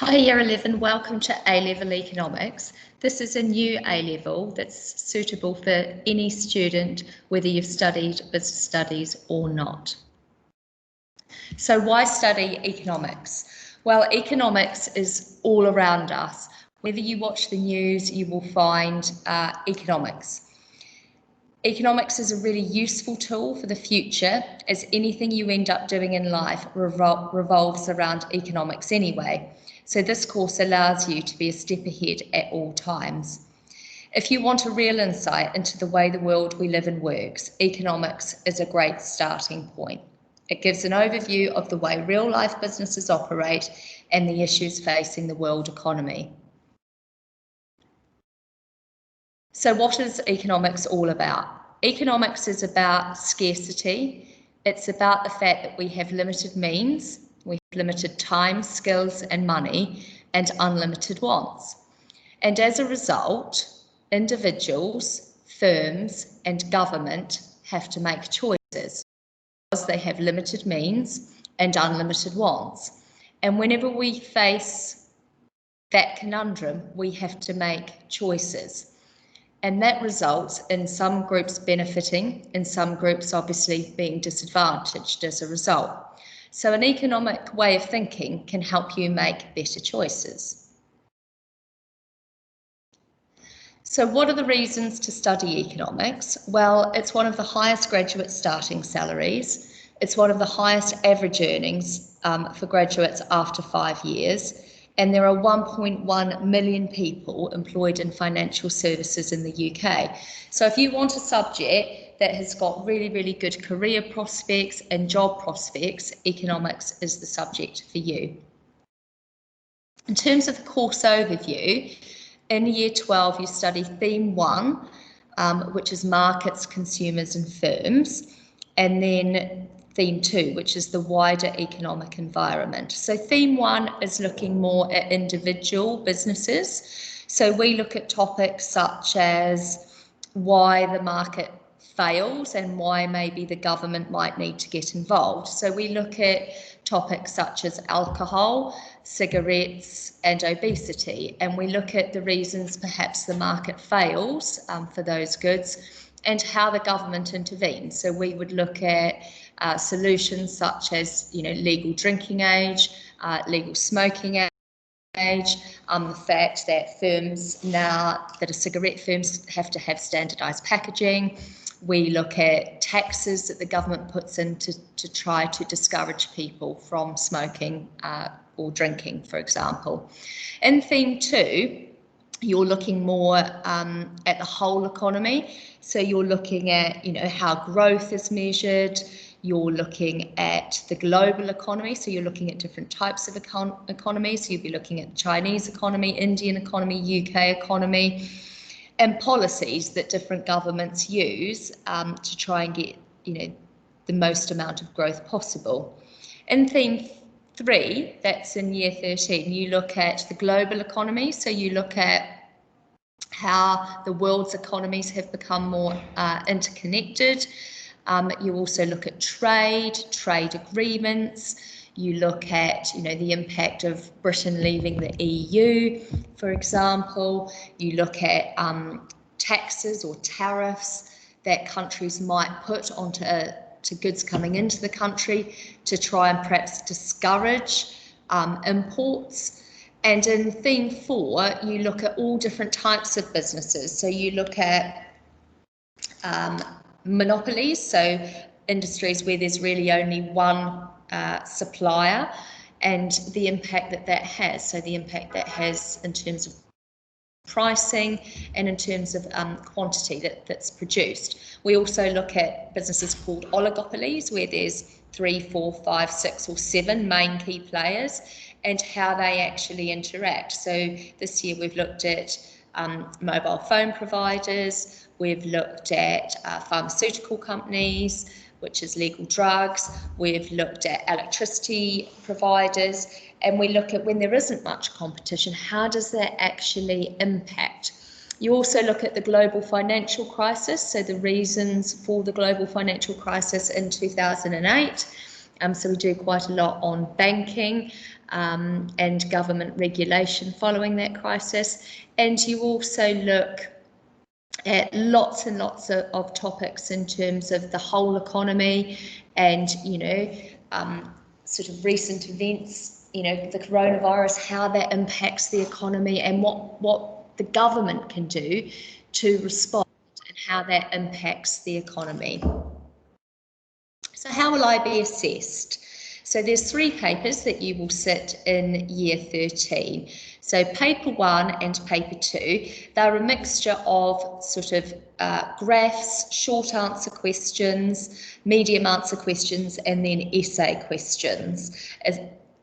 Hi Year 11, welcome to A-Level Economics. This is a new A-Level that's suitable for any student, whether you've studied business studies or not. So why study economics? Well, economics is all around us. Whether you watch the news, you will find economics. Economics is a really useful tool for the future, as anything you end up doing in life revolves around economics anyway. So this course allows you to be a step ahead at all times. If you want a real insight into the way the world we live in works, economics is a great starting point. It gives an overview of the way real life businesses operate and the issues facing the world economy. So what is economics all about? Economics is about scarcity. It's about the fact that we have limited means, we have limited time, skills and money, and unlimited wants. And as a result, individuals, firms and government have to make choices because they have limited means and unlimited wants. And whenever we face that conundrum, we have to make choices. And that results in some groups benefiting and some groups obviously being disadvantaged as a result. So an economic way of thinking can help you make better choices. So what are the reasons to study economics? Well, it's one of the highest graduate starting salaries. It's one of the highest average earnings for graduates after 5 years. And there are 1.1 million people employed in financial services in the UK. So if you want a subject that has got really, really good career prospects and job prospects, economics is the subject for you. In terms of the course overview, in Year 12 you study Theme 1, which is markets, consumers and firms, and then Theme 2, which is the wider economic environment. So Theme 1 is looking more at individual businesses. So we look at topics such as why the market fails and why maybe the government might need to get involved. So we look at topics such as alcohol, cigarettes and obesity, and we look at the reasons perhaps the market fails for those goods and how the government intervenes. So we would look at solutions such as, legal drinking age, legal smoking age, the fact that firms now that are cigarette firms have to have standardised packaging. We look at taxes that the government puts in to try to discourage people from smoking or drinking, for example. In Theme 2, you're looking more at the whole economy. So you're looking at, how growth is measured. You're looking at the global economy. So you're looking at different types of economies. So you'll be looking at the Chinese economy, Indian economy, UK economy, and policies that different governments use to try and get, the most amount of growth possible. In Theme 3, that's in Year 13, you look at the global economy. So you look at how the world's economies have become more interconnected. You also look at trade agreements. You look at, the impact of Britain leaving the EU, for example. You look at taxes or tariffs that countries might put onto to goods coming into the country to try and perhaps discourage imports. And in Theme 4, you look at all different types of businesses. So you look at monopolies, so industries where there's really only one supplier, and the impact that has. So the impact that has in terms of pricing and in terms of quantity that's produced. We also look at businesses called oligopolies, where there's 3, 4, 5, 6 or 7 main key players, and how they actually interact. So this year we've looked at mobile phone providers, we've looked at pharmaceutical companies, which is legal drugs, we've looked at electricity providers, and we look at when there isn't much competition, how does that actually impact? You also look at the global financial crisis, so the reasons for the global financial crisis in 2008. So we do quite a lot on banking, and government regulation following that crisis. And you also look at lots and lots of topics in terms of the whole economy and, sort of recent events, the coronavirus, how that impacts the economy and what the government can do to respond and how that impacts the economy. So how will I be assessed? So there's 3 papers that you will sit in year 13. So paper 1 and paper 2, they're a mixture of sort of graphs, short answer questions, medium answer questions, and then essay questions,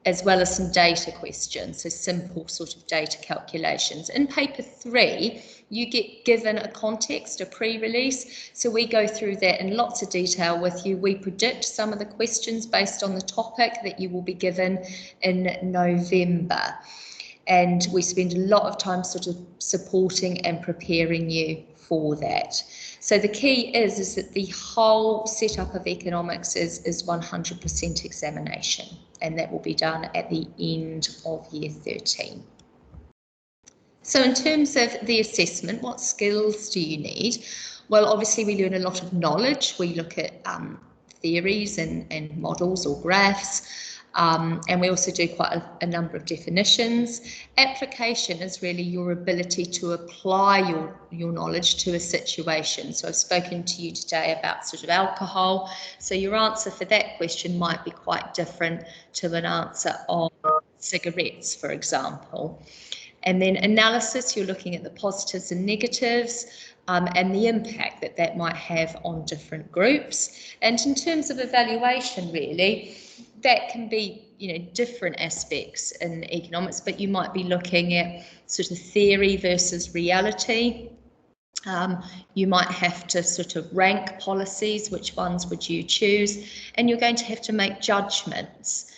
as well as some data questions, so simple sort of data calculations. In paper 3, you get given a context, a pre-release, so we go through that in lots of detail with you. We predict some of the questions based on the topic that you will be given in November, and we spend a lot of time sort of supporting and preparing you for that. So the key is that the whole setup of economics is 100% examination, and that will be done at the end of year 13. So in terms of the assessment, what skills do you need? Well, obviously we learn a lot of knowledge. We look at theories and models or graphs. And we also do quite a number of definitions. Application is really your ability to apply your knowledge to a situation. So I've spoken to you today about sort of alcohol. So your answer for that question might be quite different to an answer on cigarettes, for example. And then analysis, you're looking at the positives and negatives and the impact that might have on different groups. And in terms of evaluation, really, that can be, different aspects in economics, but you might be looking at sort of theory versus reality. You might have to sort of rank policies, which ones would you choose? And you're going to have to make judgments,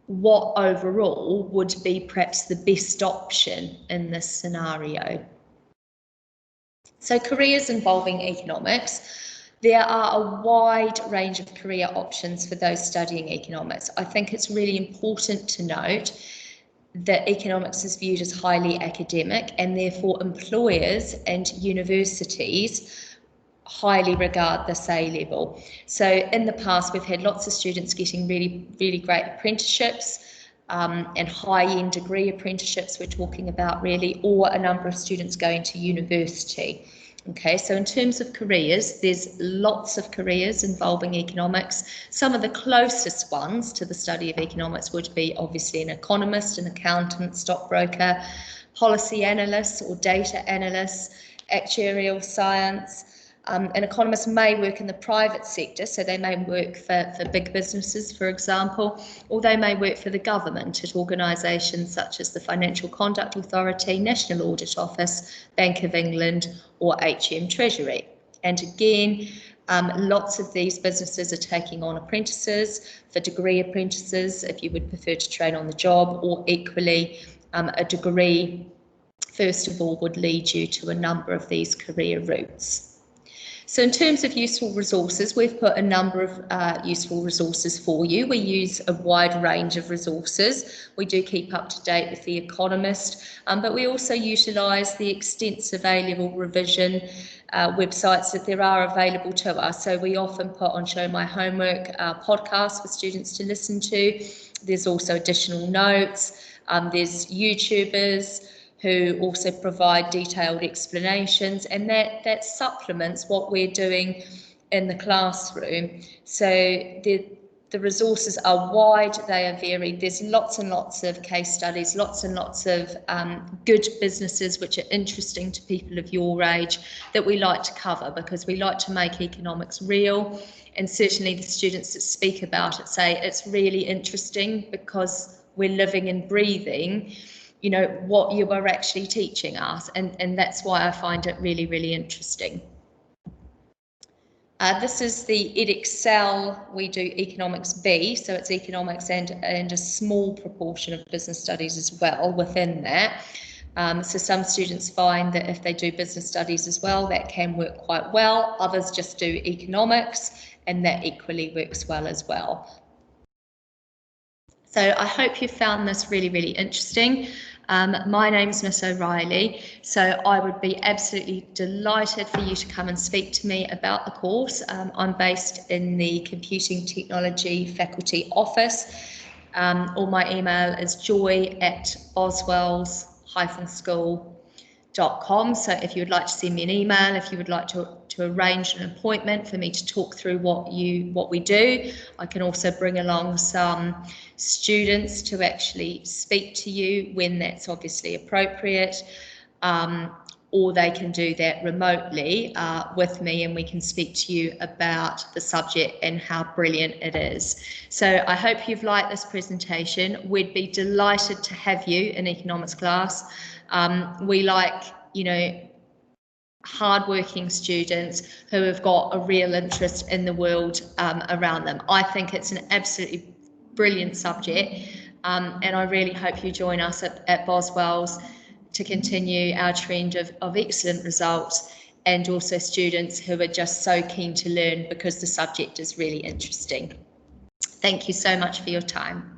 what overall would be perhaps the best option in this scenario. So careers involving economics. There are a wide range of career options for those studying economics. I think it's really important to note that economics is viewed as highly academic, and therefore employers and universities highly regard this A-level. So in the past, we've had lots of students getting really, really great apprenticeships and high-end degree apprenticeships we're talking about really, or a number of students going to university. Okay, so in terms of careers, there's lots of careers involving economics. Some of the closest ones to the study of economics would be obviously an economist, an accountant, stockbroker, policy analyst or data analyst, actuarial science. An economist may work in the private sector, so they may work for big businesses, for example, or they may work for the government at organisations such as the Financial Conduct Authority, National Audit Office, Bank of England, or HM Treasury. And again, lots of these businesses are taking on apprentices, for degree apprentices, if you would prefer to train on the job, or equally, a degree, first of all, would lead you to a number of these career routes. So in terms of useful resources, we've put a number of useful resources for you. We use a wide range of resources. We do keep up to date with The Economist, but we also utilise the extensive A-level revision websites that there are available to us. So we often put on Show My Homework podcasts for students to listen to. There's also additional notes. There's YouTubers who also provide detailed explanations, and that supplements what we're doing in the classroom. So the resources are wide, they are varied. There's lots and lots of case studies, lots and lots of good businesses which are interesting to people of your age that we like to cover, because we like to make economics real. And certainly the students that speak about it say it's really interesting because we're living and breathing what you are actually teaching us, and that's why I find it really, really interesting. This is the Edexcel. We do Economics B, so it's economics and a small proportion of business studies as well within that. So some students find that if they do business studies as well, that can work quite well. Others just do economics, and that equally works well as well. So I hope you found this really, really interesting. My name's Miss O'Reilly, so I would be absolutely delighted for you to come and speak to me about the course. I'm based in the Computing Technology Faculty Office, or my email is joy@boswells-school.com. So if you would like to send me an email, if you would like to arrange an appointment for me to talk through what we do, I can also bring along some students to actually speak to you when that's obviously appropriate, or they can do that remotely with me, and we can speak to you about the subject and how brilliant it is. So I hope you've liked this presentation. We'd be delighted to have you in economics class. We like, hardworking students who have got a real interest in the world around them. I think it's an absolutely brilliant subject, and I really hope you join us at Boswells to continue our trend of excellent results, and also students who are just so keen to learn because the subject is really interesting. Thank you so much for your time.